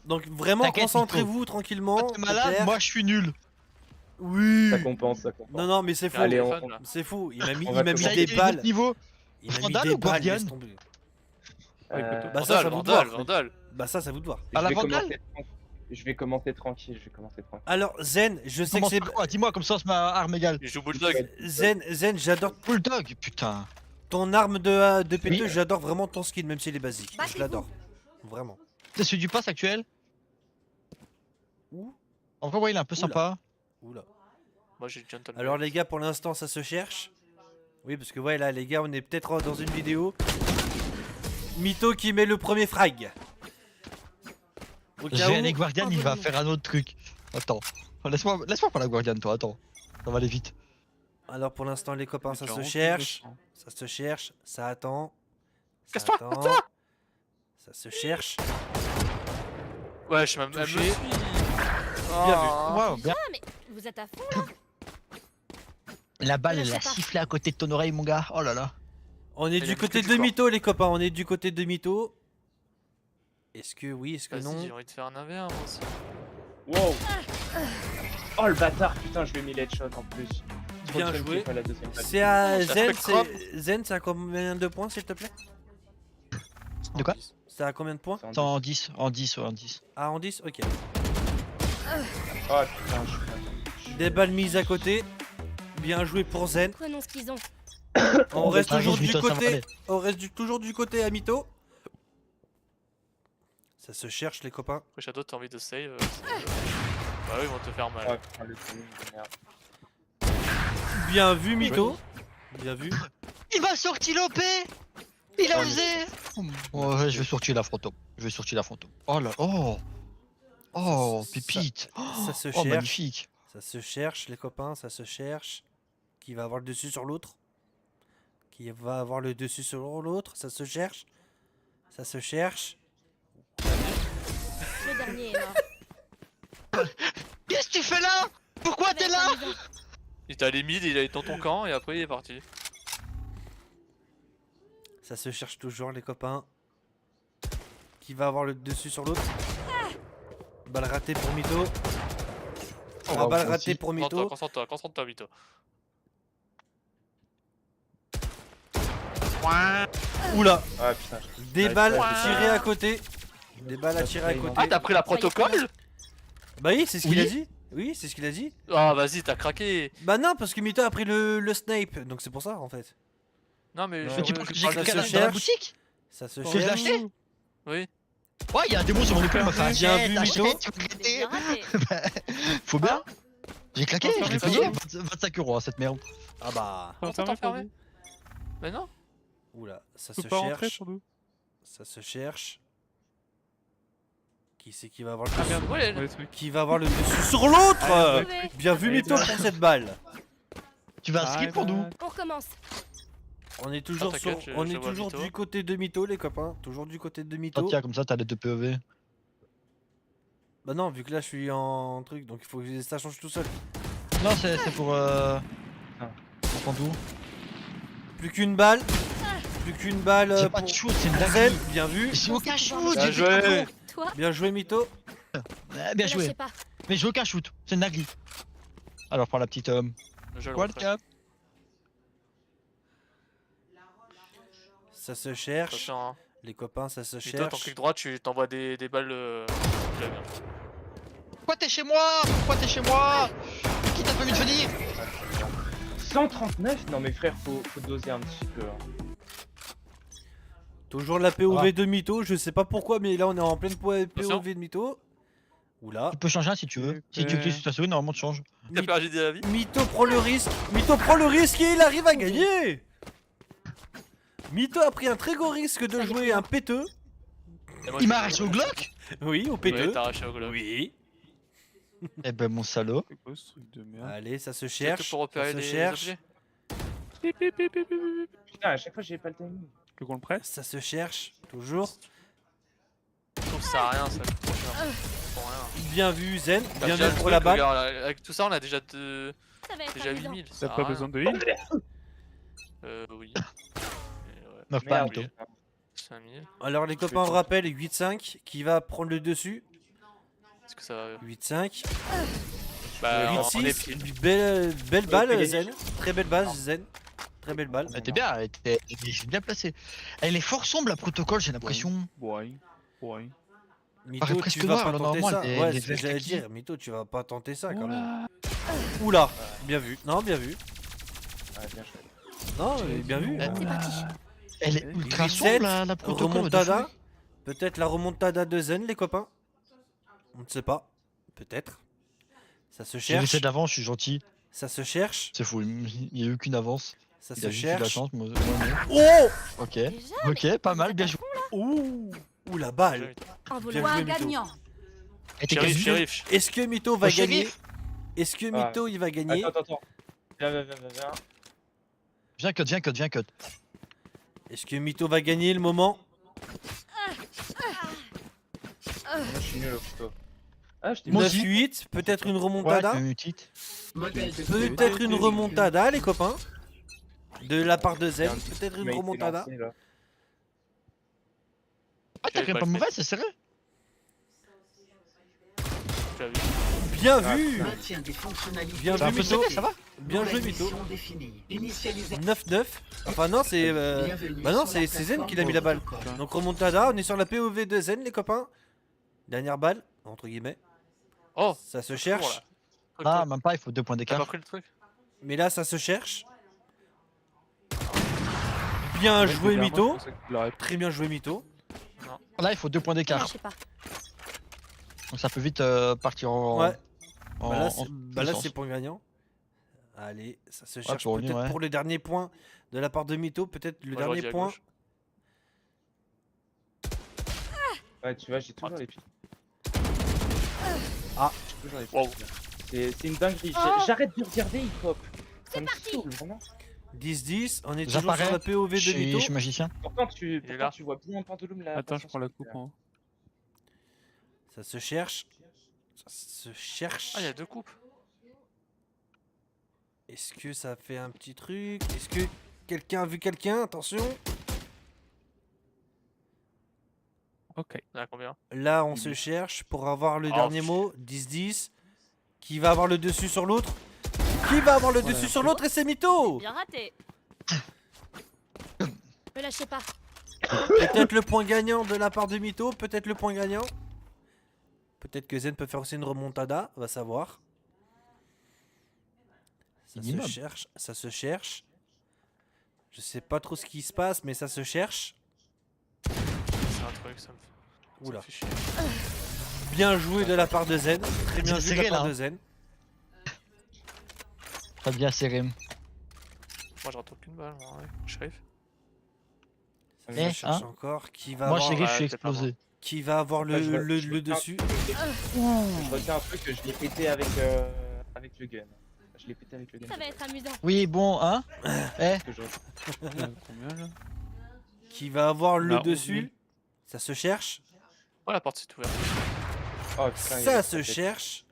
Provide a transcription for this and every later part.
Donc vraiment, T'inquiète, concentrez-vous tranquillement. Toi, t'es malade, Pépère. moi je suis nul. Oui. Ça compense, ça compense. Non, non, mais c'est faux. Allez, C'est faux. Il m'a mis, on il va m'a mis Ça a des été balles. votre niveau. Il m'a mis Vandal des ou balles, Guardian? laisse tomber. Bah, ça, ça vous de voir. Vandal. Bah ça, ça vous de voir. À la Vandal? Je vais commencer tranquille, Alors, Zen, je sais que c'est... Quoi? Dis-moi, comme ça, c'est ma arme égale. Il joue Bulldog. Zen, j'adore Bulldog, putain. ton arme de péteux, Oui. j'adore vraiment ton skin, même s'il est basique. Je l'adore. Vraiment. C'est celui du pass actuel? Ouh. En vrai, ouais, il est un peu Oula. sympa. Oula. Moi j'ai Gentleman. Alors les gars, pour l'instant, ça se cherche. Oui, parce que ouais, là, les gars, on est peut-être dans une vidéo. Mytho qui met le premier frag. Au cas J'ai où- un Guardian, il va faire un autre truc. Attends. Laisse-moi prendre la Guardian, toi, attends. Ça va aller vite. Alors pour l'instant, les copains, ça se 40, cherche. 200. Ça se cherche. Ça attend. Ça Casse-toi, attend. Ça se cherche. Ouais, je suis même. Elle me Touché. suit. Bien Oh. Wow, bien. Ah, mais vous êtes à fond là. La balle, elle a Lâchez pas. sifflé à côté de ton oreille, mon gars. Oh là là. On est Il du a côté plus de du Mytho, les copains. On est du côté de Mytho. Est-ce que oui, est-ce que Vas-y, non? j'ai envie de faire un 1v1 moi aussi. Wow. Oh le bâtard, putain, je lui ai mis l'headshot en plus. Bien Trop de joué. chance qu'il y ait pas la deuxième balle. C'est à Ça Zen, spectrum. Zen, c'est à combien de points, s'il te plaît? De quoi? C'est à combien de points? C'est en C'est en 10, en 10, ouais, en 10. Ah, en 10? Ok. Oh putain, je suis pas. Des balles mises à côté. Bien joué pour Zen. Prenons ce qu'ils ont. On reste ça toujours arrive, du Mytho, ça va côté. aller. On reste toujours du côté à Mytho. Ça se cherche, les copains. Après Shadow, t'as envie de save. Bah oui, ils vont te faire mal. Oh putain, le timing de merde. Bien vu, Mytho. Bien vu. Il m'a sorti l'OP. Il a Oh, osé. Ouais, je vais sortir la fronto. Je vais sortir la fronto. Oh là, oh. Oh, pépite. Ça se Oh, cherche. magnifique. Ça se cherche, les copains. Ça se cherche. Qui va avoir le dessus sur l'autre? Qui va avoir le dessus sur l'autre? Ça se cherche. Ça se cherche. Le dernier est mort. Qu'est-ce que tu fais là? Pourquoi t'es là? Il t'a allé mid, il est dans ton camp et après il est parti. Ça se cherche toujours, les copains. Qui va avoir le dessus sur l'autre? Balle ratée pour Mytho. Oh, Ah, balle moi ratée aussi. pour Mytho. Concentre-toi, Mytho. Oula. Ah putain. Des Ouais, balles ouais, tirées à côté. Des balles à tirer à côté. Ah, t'as pris la protocole? Bah oui, c'est ce qu'il Oui. a dit. Oui, c'est ce qu'il a dit. Ah, vas-y, t'as craqué. Bah non, parce que Mytho a pris le snipe. Donc c'est pour ça, en fait. Non, mais Non, Mais tu je- penses que je j'ai parle de cliqué ça dans se ça. la cherche. boutique? Ça se Que je l'ai cherche. acheté? Oui. Ouais, il y a un démon sur mon épée, il m'a fait Bien vu, achète, Mytho. tu peux Mais claquer. bien raté. Faut bien. J'ai claqué, Faut je l'ai fermer, payé 25 € cette merde. Ah bah. Comment t'as enfermé? Mais non. Oula, ça se cherche. Ça se cherche. Qui c'est qui va avoir le Ah dessus? merde, ouais. Qui va avoir le dessus sur l'autre? Trouvé. Bien vu, Mytho, pour cette balle. Tu vas un skip pour nous? On recommence. On est toujours, t'inquiète, on je est vois toujours Mytho. du côté de Mytho, les copains. Toujours du côté de Ah Mytho. tiens, comme ça t'as les 2 POV. Bah non, vu que là je suis en truc, donc il faut que ça change tout seul. Non, c'est pour pour Pandou. Plus qu'une balle. Plus qu'une balle J'ai pour pas de shoot, c'est une pour dinguerie. Zen. Bien vu. J'ai aucun shoot, Bien j'ai joué. fait Toi, Bien joué, Mytho. Bien ne joué. lâchez pas. Mais j'ai aucun shoot, c'est une dinguerie. Alors prends la petite Je le World refais. Cup. Ça se cherche. Attention, hein. Les copains, ça se Mytho, ton cherche. clic droit, tu t'envoies des balles. Très bien. Pourquoi t'es chez moi? Pourquoi t'es chez moi? Qui t'a permis de venir? 139? Non mais frère, faut doser un petit peu. Hein. Toujours la POV Ah. de Mytho. Je sais pas pourquoi, mais là on est en pleine POV Attention. de Mytho. Oula. Tu peux changer un si tu veux. Si tu cliques sur ta souris, normalement tu changes. T'as perdu de la vie? Mytho prend le risque. Mytho prend le risque et il arrive à gagner. Mytho a pris un très gros risque de jouer un péteux. Et moi, Il je- m'a arraché au Glock? Oui, au Ouais, péteux. t'as arraché au globe. Oui. Eh ben mon salaud. C'est quoi ce truc de merde? Allez, ça se C'est tout cherche. pour Ça repérer se des cherche. objets. Putain, à chaque fois j'ai pas le timing. Tu veux qu'on le presse? Ça se cherche. Toujours. Je trouve que ça sert à rien, ça coûte trop cher. Pour rien. Bien vu, Zen. T'as Bien déjà vu le pour truc, la balle. regarde, là, avec tout ça, on a déjà Ça va être déjà amusant. 8000. ça T'as sert pas à rien. besoin de heal? Oui. Meuf pas, Merde. Mytho. 5 minutes. Alors les copains, on rappelle 8-5 qui va prendre le dessus. Est-ce que ça va. 8-5. Bah, on est 8-6. pile. Belle balle, gagner. Zen. Très belle base, Zen. Très belle balle. Elle était bien, elle était bien placée. Elle est fort sombre la protocole, j'ai l'impression. Ouais. Ouais. Mytho, paraît tu presque vas noir, pas alors tenter normalement, ça. elle est- Ouais, elle est c'est ce que j'allais verte dire. Mytho, tu vas pas tenter ça quand même. Oula. Oula, bien vu. Non, bien vu. Ouais, bien joué. Non, bien vu. C'est parti. Elle est ultra 8-7, sombre la protocole. what the Remontada. fuck. Peut-être la remontada de Zen, les copains. On ne sait pas. Peut-être. Ça se J'ai cherche. laissé d'avance, je suis gentil. Ça se cherche. C'est fou, il n'y a eu aucune avance. Ça Il se a juste eu de la cherche. chance. Moi non. Oh Ok, Déjà, ok, pas mal, bien joué. Ouh, ouh la balle. en Bien vouloir joué, un Mytho. gagnant. Elle était Shérif, quasi- shérif. Est-ce que Mytho va Oh, gagner? shérif. Est-ce que Ouais. Mytho il va gagner? Attends. Viens. Viens cut. Est-ce que Mytho va gagner le moment? Moi, je suis nul au couteau. Ah, je t'ai Moi mis. aussi. 9-8, peut-être une Ouais, remontada. une petite. Peut-être une remontada, les copains. De la part de Zen, peut-être Il une m'a été remontada. lancé, là. Ah, t'as quand même pas mauvais, c'est sérieux. Tu as vu. Bien Ah, vu. putain. Bien C'est un vu peu Mytho. serré, ça va. Bien joué Mytho. 9-9. Enfin non, c'est bah non, c'est Zen qui l'a mis la balle. Donc remontada, on est sur la POV de Zen, les copains. Dernière balle, entre guillemets. Oh, Ça se voilà. cherche. Ah, même pas, il faut 2 points T'as pas d'écart. pris le truc? Mais là, ça se cherche. Bien joué Mytho. Très bien joué Mytho. Là, il faut 2 points Ne d'écart. lâchez pas. Donc ça peut vite partir en. Ouais. en- Bah là, en c'est tous bah les là, sens. c'est point gagnant. Allez, ça se cherche pour revenir, peut-être ouais. pour le dernier point de la part de Mytho. Peut-être le Moi, j'aurais dit dernier à point. gauche. Ouais, tu vois, j'ai toujours les pieds. Ah. J'ai toujours les pieds. Wow. C'est une dinguerie. J'arrête de regarder hip-hop. Ça me saoule, vraiment. 10-10, on est toujours J'apparais. sur la POV Je de Mytho. suis magicien. Pourtant, est là. tu vois bien Pendulum là. Attends, je prends la coupe. Hein. Ça se cherche. Ça se cherche. Ah, il y a 2 coupes. Est-ce que ça fait un petit truc? Est-ce que quelqu'un a vu quelqu'un? Attention. Ok. Il y en a combien? Là, on se cherche pour avoir le Oh, dernier pff. mot. 10-10. Qui va avoir le dessus sur l'autre? Qui va avoir le dessus sur l'autre? Et c'est Mytho! Bien raté. Ne lâchez pas. Peut-être le point gagnant de la part de Mytho. Peut-être le point gagnant. Peut-être que Zen peut faire aussi une remontada. On va savoir. Ça Minimum. se cherche. Ça se cherche. Je sais pas trop ce qui se passe, mais ça se cherche. C'est un truc, ça me fait. Oula. Ça me fait chier. Bien joué de la part de Zen. Très bien C'est joué de la serré, part là, de Zen. Pas bien serré. Moi, j'aurais aucune balle, moi, ouais. Shérif. Ça Eh, se cherche hein encore. Qui va Moi, avoir, shérif, je suis ouais, peut-être pas explosé. qui va avoir le, Ouais, je- le, je le retiens- dessus? Je retiens un truc que je l'ai pété avec le gun. Je l'ai pété avec le gun. Ça va être amusant. Oui, bon, hein. Eh, Que je- Combien là? Qui va avoir le On a 11 000. dessus? Ça se cherche. Oh, la porte s'est ouverte. Oh, putain, il Ça est- se cherche.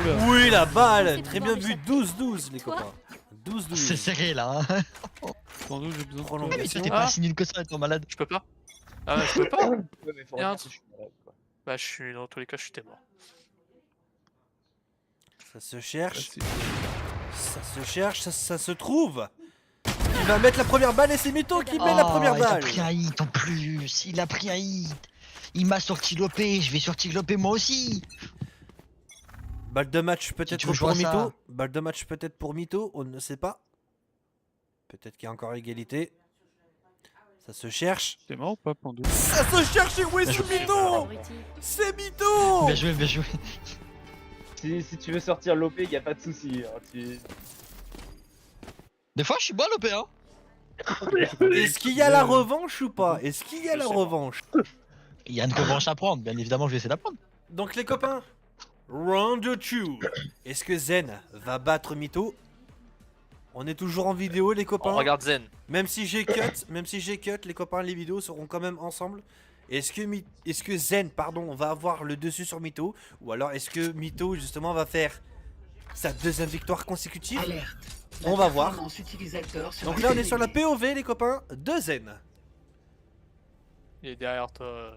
Oula. Oui, la balle. C'est Très bon, bien les vu. chapeaux. 12-12, les Quoi copains. 12-12. c'est serré là. Hein. Pendant j'ai besoin de Prolongation. toi. Mais toi, t'es Ah. pas si nul que ça, t'es malade. Je peux pas. Ah, ouais, je peux pas. Ouais, mais faut Il y a un regarder, je suis malade, quoi. Bah, je suis dans tous les cas, je suis mort. Ça se cherche. Facile. Ça se cherche. Ça se trouve. Il va mettre la première balle et c'est Mytho qui met la Oh, première il a balle. pris un hit en plus. Il a pris un hit. Il m'a sorti l'OP. Je vais sortir l'OP moi aussi. Balle de match peut-être tu veux pour jouer à ça. Mytho. Balle de match peut-être pour Mytho. On ne sait pas. Peut-être qu'il y a encore égalité. Ça se cherche. T'es mort ou pas, Pando? Ça se cherche et oui, c'est Mytho. Abruti. C'est Mytho. Bien joué, bien joué. Si tu veux sortir l'OP, y a pas de souci. Hein, Des fois, je suis bon à l'OP, hein. Est-ce qu'il y a la revanche ou pas? Est-ce qu'il y a Je la sais pas. revanche? Il y a une revanche à prendre. Bien évidemment, je vais essayer de la prendre. Donc les copains, round 2. Est-ce que Zen va battre Mytho? On est toujours en vidéo les copains. On regarde Zen. Même si j'ai cut, les copains, les vidéos seront quand même ensemble. Est-ce que Zen, pardon, va avoir le dessus sur Mytho? Ou alors est-ce que Mytho justement va faire sa deuxième victoire consécutive? On va voir. Performance utilisateur sera Donc là on est sur la évaluée. POV les copains de Zen. Il est derrière toi,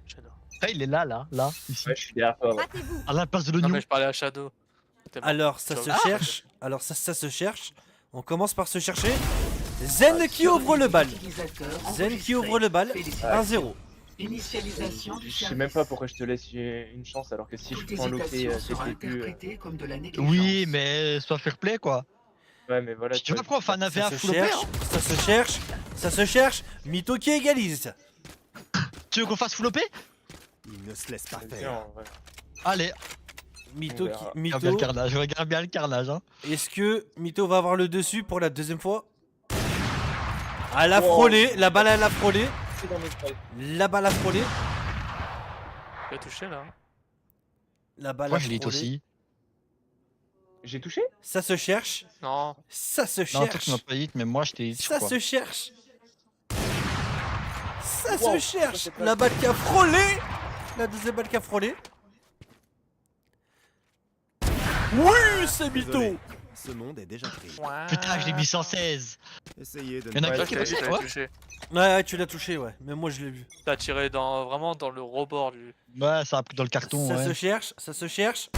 Shadow. Ah, il est là, ici. Ouais, je suis derrière toi. Ouais. Battez-vous. À la place de Non, l'oignon. mais je parlais à Shadow. T'es mort. Alors ça Tu se vois. cherche. Alors ça se cherche. On commence par se chercher. Zen qui ouvre le bal. Utilisateur Zen qui enregistré. ouvre le bal. Félicitations. 1-0. Initialisation du Je sais service. même pas pourquoi je te laisse une chance alors que si je Toute prends l'OP hésitation dès sera le début. interprétée comme de la négligence. Oui, mais sois fair play quoi. Ouais, mais voilà. Tu vois pourquoi on fait un Ça 1v1 se full OP cherche. hein? Ça se cherche. Ça se cherche. Mytho qui égalise. Tu veux qu'on fasse full OP? Il ne se laisse pas Bien, faire. ouais. Allez, Mytho On qui. verra. regarde bien Mytho. le carnage, regarde bien le carnage. Hein. Est-ce que Mytho va avoir le dessus pour la deuxième fois? Elle a Wow. frôlé. La balle elle a frôlé. C'est dans mes feuilles. La balle a frôlé. Tu as touché là. La balle Moi a je l'ai frôlé. aussi. J'ai touché? Ça se cherche. Non. Ça se Non, toi cherche. tu m'as pas dit, mais moi je t'ai dit Ça quoi. se cherche. Ça Wow, se cherche. ça, c'est pas- La balle qui a frôlé. La deuxième balle qui a frôlé. Oui, c'est Mytho. Désolé, ce monde est déjà pris. Putain, je l'ai mis 116. Essayez de Il y en a ne qui pas Ouais, qui je est t'avais dit, passé, t'avais ouais. touché. Ouais, tu l'as touché, ouais. Mais moi je l'ai vu. T'as tiré vraiment dans le rebord du. Ouais, ça a pris dans le carton, Ça se ouais. cherche. Ça se cherche.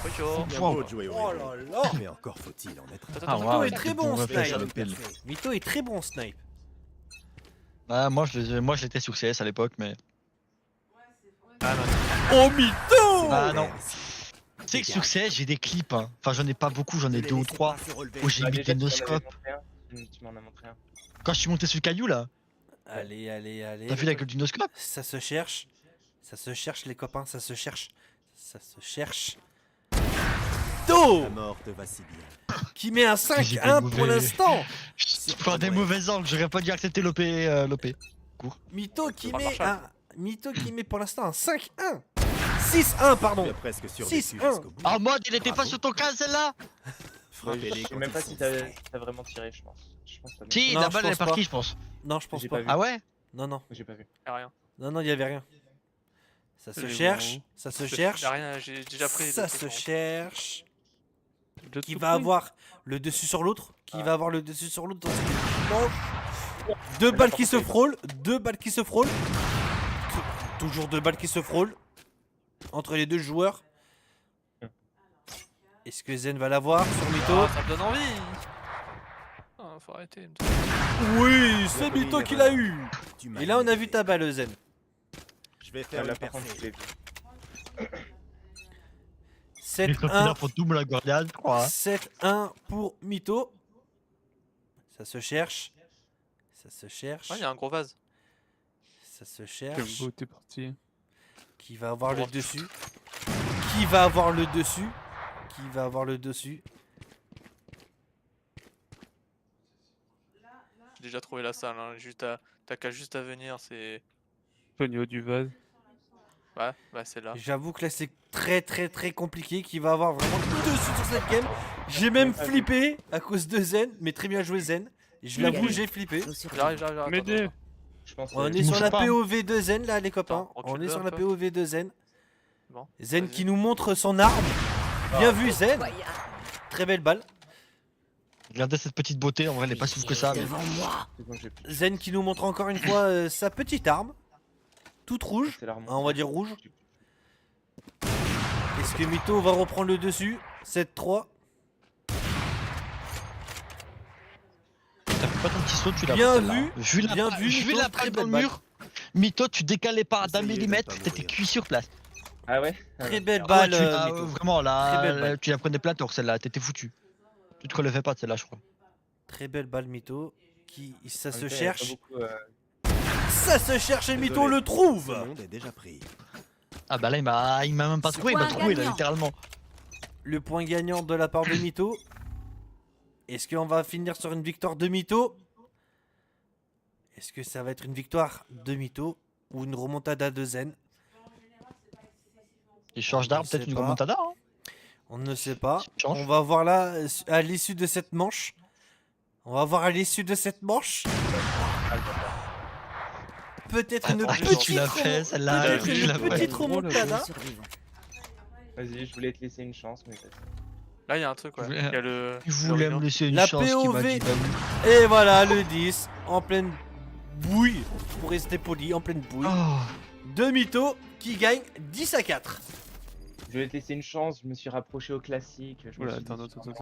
Oyo. bien Wow. beau de jouer au Oh héros. là là. Mais encore faut-il en être. Attends, Ah, attends, wow, est très bon, on va faire Snipe. ça de pile. Mytho est très bon snipe. Ouais, moi j'étais sur CS à l'époque, mais. Ah, non. Oh Mytho. Ah non. Tu sais que sur CS j'ai des clips, hein. Enfin j'en ai pas beaucoup, j'en ai 2 ou 3 où j'ai Bah, mis déjà, des tu m'en avais noscopes. montré un. Tu m'en as montré un. Quand je suis monté sur le caillou là, Allez, allez, allez. t'as vu la gueule du noscope? Ça se cherche. Ça se cherche les copains, ça se cherche. Ça se cherche. Do La mort te va si bien. qui met un J'ai des 5-1 pour mauvais- l'instant. Je prends des mauvais angles, j'aurais pas dû accepter l'OP. Mytho qui Ça met marche, un Mytho qui met pour l'instant un 5-1. 6-1 pardon. Tu as presque survécu 6-1. jusqu'au bout. Ah, mode, il était pas Bravo. sur ton cas celle-là? Frappez-les Je sais quand même ils pas sont si frais. t'as vraiment tiré, je pense. Je pense que t'as Si, Non, la je balle elle est pense pas. partie, je pense. Non, je pense J'ai pas. pas vu. Ah ouais? Non, non. J'ai pas vu. Y'a rien. Non, non, il y avait rien. Ça se Les cherche. bons. Ça se cherche. Y'a rien, j'ai déjà pris. Ça des se trucs, cherche. J'ai Qui tout va pris. avoir le dessus sur l'autre? Qui Ah. va avoir le dessus sur l'autre dans cette manche? Deux balles qui se frôlent. Deux balles qui se frôlent. Toujours deux balles qui se frôlent. Entre les deux joueurs. Est-ce que Zen va l'avoir sur Mytho? Ah, ça me donne envie. Ah, faut arrêter. Oui, c'est Mytho qui l'a eu. Tu m'as Et là, on a énervé. vu ta balle, Zen. Je vais faire Là, le par contre, je percer. l'ai vu. 7-1. pour double la guardiane, je crois. Hein. 7-1 pour Mytho. Ça se cherche. Ça se cherche. Ouais, y'a un gros vase. Ça se Quel cherche. beau, t'es parti. Qui va avoir le Oh. dessus? Qui va avoir le dessus? Qui va avoir le dessus? J'ai déjà trouvé la salle. Hein. T'as qu'à juste à venir. C'est. Au niveau du vase. Ouais, bah c'est là. J'avoue que là c'est très compliqué. Qui va avoir vraiment le dessus sur cette game. J'ai même flippé à cause de Zen. Mais très bien joué Zen. Je l'avoue, j'ai flippé. J'arrive. attends, M'aider. attends. Je pense On que est Tu sur me la fais pas, hein. POV de Zen là les copains. Attends, recule On est un sur la peu. POV de Zen. Bon, Zen vas-y. qui nous montre son arme. Bien vu Zen. Très belle balle. Regardez cette petite beauté, en vrai elle est pas souffle que ça. Mais... Devant moi. c'est bon, j'ai plus. Zen qui nous montre encore une fois sa petite arme. Toute rouge. C'est l'arme. Ah, on va dire rouge. Est-ce que Mytho va reprendre le dessus? 7-3. T'as fait pas ton petit saut, tu l'as Bien pas, celle-là, vu, hein. Vu la, bien vu, vu Mytho, la très balle dans le belle mur. Mytho, tu décalais pas d'un Essayez de ne millimètre, pas t'étais mourir. cuit sur place. Ah ouais? Très belle Ah balle, ouais, Mytho. vraiment, Très là, belle balle. tu la prenais plein tort celle-là, t'étais foutu. Tu te relevais pas de celle-là, je crois. Très belle balle, Mytho. Ça En se même temps, y a pas cherche. beaucoup, Ça se cherche et Mytho Désolé. le trouve. Ce monde est déjà pris. Ah bah là, il m'a même pas trouvé, il m'a Point trouvé là, gagnant. littéralement. Le point gagnant de la part de Mytho. Est-ce qu'on va finir sur une victoire de Mytho? Est-ce que ça va être une victoire de Mytho ou une remontada de Zen? Il change d'arme, Je peut-être sais une pas. remontada. Hein. On ne sait pas. Change. On va voir là à l'issue de cette manche. On va voir à l'issue de cette manche. Peut-être une Attends, petite tu l'as fait, celle-là, peut-être tu une l'as fait. petite Oh là là. remontada. Vas-y, je voulais te laisser une chance, mais vas-y. Là, il y a un truc, ouais. Je- Il y a le. Il voulait me laisser une La chance qui m'a POV. dit bah, Et voilà le 10 en pleine bouille, pour rester poli, en pleine bouille. oh. De Mytho qui gagne 10 à 4. Je vais te laisser une chance, je me suis rapproché au classique. Je me Oula, suis dit, attends.